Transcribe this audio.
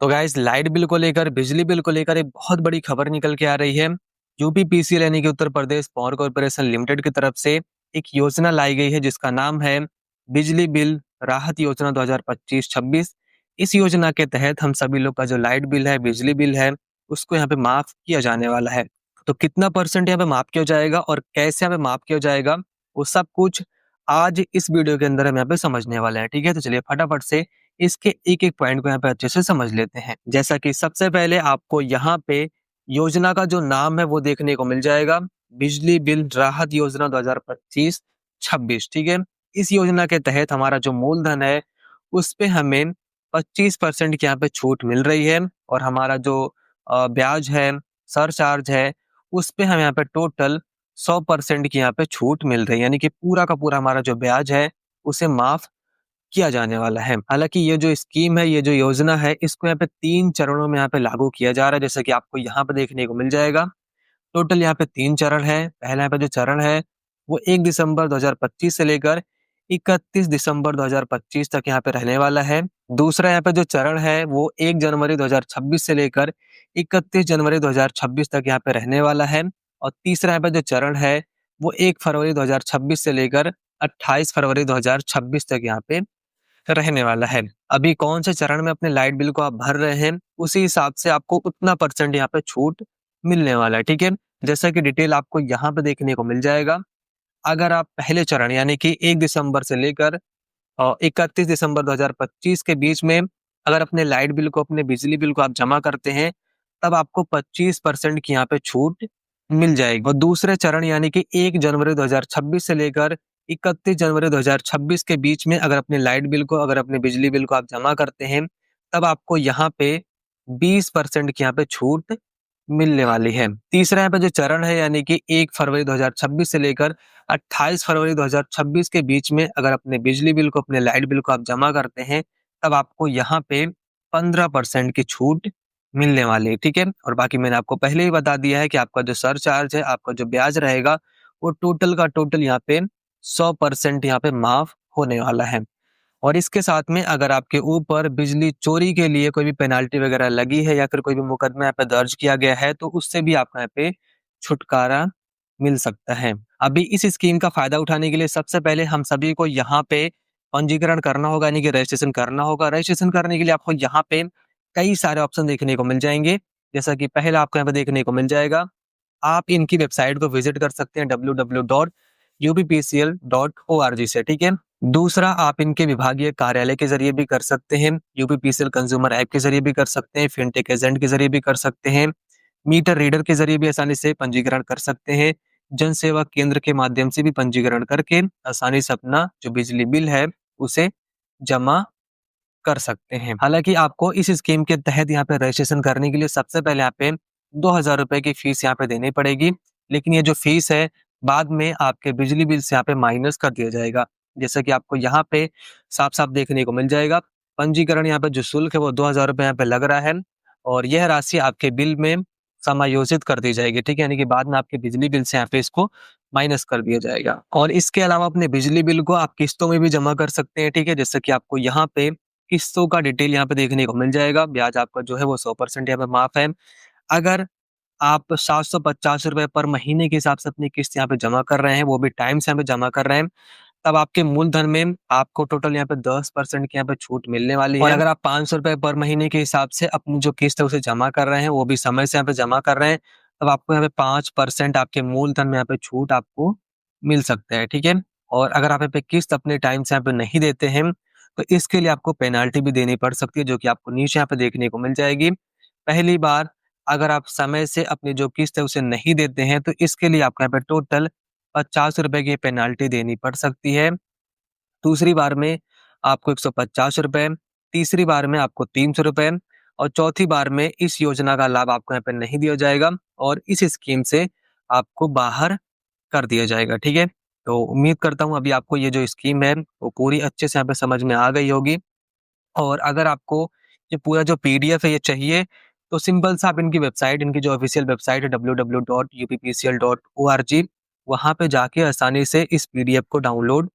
तो guys light bill को लेकर, बिजली बिल को लेकर एक बहुत बड़ी खबर निकल के आ रही है। यूपीपीसीएल यानी कि Uttar Pradesh power corporation limited की तरफ से एक योजना लाई गई है जिसका नाम है बिजली बिल राहत योजना 2025-26। इस योजना के तहत हम सभी लोग का जो लाइट बिल है, बिजली बिल है, उसको यहाँ पे माफ किया जाने वाला है। तो कितना परसेंट यहाँ पे माफ किया जाएगा और कैसे यहाँ पे माफ किया जाएगा, वो सब कुछ आज इस वीडियो के अंदर हम यहाँ पे समझने वाले हैं। ठीक है, तो चलिए फटाफट से इसके एक-एक पॉइंट को यहाँ पे अच्छे से समझ लेते हैं। जैसा कि सबसे पहले आपको यहाँ पे योजना का जो नाम है वो देखने को मिल जाएगा, बिजली बिल राहत योजना 2025-26। ठीक है? इस योजना के तहत हमारा जो मूलधन है, उस पे हमें 25% की यहाँ पे छूट मिल रही है और हमारा जो ब्याज है, सरचार्ज है, उस पे हमें यहाँ पे टोटल 100% की यहाँ पे छूट मिल रही है। यानी कि पूरा का पूरा हमारा जो ब्याज है, उसे माफ किया जाने वाला है। हालाँकि ये जो स्कीम है, ये जो योजना है, इसको यहाँ पे 3 चरणों में यहाँ पे लागू किया जा रहा है, जैसा कि आपको यहाँ पे देखने को मिल जाएगा। टोटल यहाँ पे 3 चरण है। पहला यहाँ पे जो चरण है, वो 1 दिसंबर 2025 से लेकर 31 दिसंबर 2025 तक यहाँ पे रहने वाला है। दूसरा यहाँ पे जो चरण है, वो 1 जनवरी 2026 से लेकर 31 जनवरी 2026 तक यहाँ पे रहने वाला है। और तीसरा यहाँ पे जो चरण है, वो 1 फरवरी 2026 से लेकर 28 फरवरी 2026 तक यहाँ पे रहने वाला है। अभी कौन से चरण में अपने लाइट बिल को आप भर रहे हैं, उसी हिसाब से आपको उतना परसेंट यहाँ पे छूट मिलने वाला है। ठीक है? जैसा कि डिटेल आपको यहाँ पे देखने को मिल जाएगा। अगर आप पहले चरण यानी कि 1 दिसंबर से लेकर 31 दिसंबर 2025 के बीच में अगर अपने लाइट बिल को, अपने बिजली बिल को आप जमा करते हैं, तब आपको 25% की यहाँ पे छूट मिल जाएगी। और दूसरे चरण यानी कि 1 जनवरी 2026 से लेकर 31 जनवरी 2026 के बीच में अगर अपने लाइट बिल को, अगर अपने बिजली बिल को आप जमा करते हैं, तब आपको यहाँ पे 20% की यहाँ पे छूट मिलने वाली है। तीसरा यहाँ पे जो चरण है यानी कि 1 फरवरी 2026 से लेकर 28 फरवरी 2026 के बीच में अगर अपने बिजली बिल को, अपने लाइट बिल को आप जमा करते हैं, तब आपको यहाँ पे 15% की छूट मिलने वाली है। ठीक है? और बाकी मैंने आपको पहले ही बता दिया है कि आपका जो सरचार्ज है, आपका जो ब्याज रहेगा, वो टोटल का टोटल यहाँ पे 100% यहाँ पे माफ होने वाला है। और इसके साथ में अगर आपके ऊपर बिजली चोरी के लिए कोई भी पेनाल्टी वगैरह लगी है या फिर कोई भी मुकदमा यहाँ पे दर्ज किया गया है, तो उससे भी आपको यहाँ पे छुटकारा मिल सकता है। अभी इस स्कीम का फायदा उठाने के लिए सबसे पहले हम सभी को यहाँ पे पंजीकरण करना होगा, यानी कि रजिस्ट्रेशन करना होगा। रजिस्ट्रेशन करने के लिए आपको यहाँ पे कई सारे ऑप्शन देखने को मिल जाएंगे। जैसा कि पहला आपको यहाँ पे देखने को मिल जाएगा, आप इनकी वेबसाइट को विजिट कर सकते हैं www.uppcl.org से। ठीक है? दूसरा, आप इनके विभागीय कार्यालय के जरिए भी कर सकते हैं, यूपीपीसीएल कंज्यूमर ऐप के जरिए भी कर सकते हैं, फिनटेक एजेंट के जरिए भी कर सकते हैं, मीटर रीडर के जरिए भी आसानी से पंजीकरण कर सकते हैं, जन सेवा केंद्र के माध्यम से भी पंजीकरण करके आसानी से अपना जो बिजली बिल है उसे जमा कर सकते हैं। हालांकि आपको इस स्कीम के तहत यहाँ पे रजिस्ट्रेशन करने के लिए सबसे पहले यहाँ पे 2000 रुपए की फीस यहाँ पे देनी पड़ेगी, लेकिन ये जो फीस है बाद में आपके बिजली बिल से यहाँ पे माइनस कर दिया जाएगा। जैसा कि आपको यहाँ पे साफ साफ देखने को मिल जाएगा, पंजीकरण यहाँ पे जो शुल्क है वो 2000 रुपए यहाँ पे लग रहा है और यह राशि आपके बिल में समायोजित कर दी जाएगी। ठीक है? यानी कि बाद में आपके बिजली बिल से यहाँ पे इसको माइनस कर दिया जाएगा। और इसके अलावा अपने बिजली बिल को आप किस्तों में भी जमा कर सकते हैं। ठीक है? जैसे कि आपको यहाँ पे किस्तों का डिटेल यहाँ पे देखने को मिल जाएगा। ब्याज आपका जो है वो 100% यहाँ पे माफ है। अगर आप 750 रुपए पर महीने के हिसाब से अपनी किस्त यहाँ पे जमा कर रहे हैं, वो भी टाइम से यहाँ पे जमा कर रहे हैं, तब आपके मूलधन में आपको टोटल यहाँ पे 10% की यहाँ पे छूट मिलने वाली है। और अगर आप 500 रुपए पर महीने के हिसाब से अपनी जो किस्त है उसे जमा कर रहे हैं, वो भी समय से यहाँ पे जमा कर रहे हैं, तब आपको यहाँ पे 5% आपके मूलधन में यहाँ पे छूट आपको मिल सकता है। ठीक है? और अगर आप यहाँ पे किस्त अपने टाइम से यहाँ पे नहीं देते हैं, तो इसके लिए आपको पेनाल्टी भी देनी पड़ सकती है, जो कि आपको नीचे यहाँ पे देखने को मिल जाएगी। पहली बार अगर आप समय से अपनी जो किस्त है उसे नहीं देते हैं, तो इसके लिए आपको यहाँ पे टोटल 50 रुपए की पेनाल्टी देनी पड़ सकती है। दूसरी बार में आपको 150 रुपए, तीसरी बार में आपको 300 रुपए और चौथी बार में इस योजना का लाभ आपको यहाँ पे नहीं दिया जाएगा और इस स्कीम से आपको बाहर कर दिया जाएगा। ठीक है? तो उम्मीद करता हूँ अभी आपको ये जो स्कीम है वो पूरी अच्छे से यहाँ पे समझ में आ गई होगी। और अगर आपको ये पूरा जो पीडीएफ है ये चाहिए, तो सिंपल सा आप इनकी वेबसाइट, इनकी जो ऑफिशियल वेबसाइट है www.uppcl.org, वहाँ पे जाके आसानी से इस पीडीएफ को डाउनलोड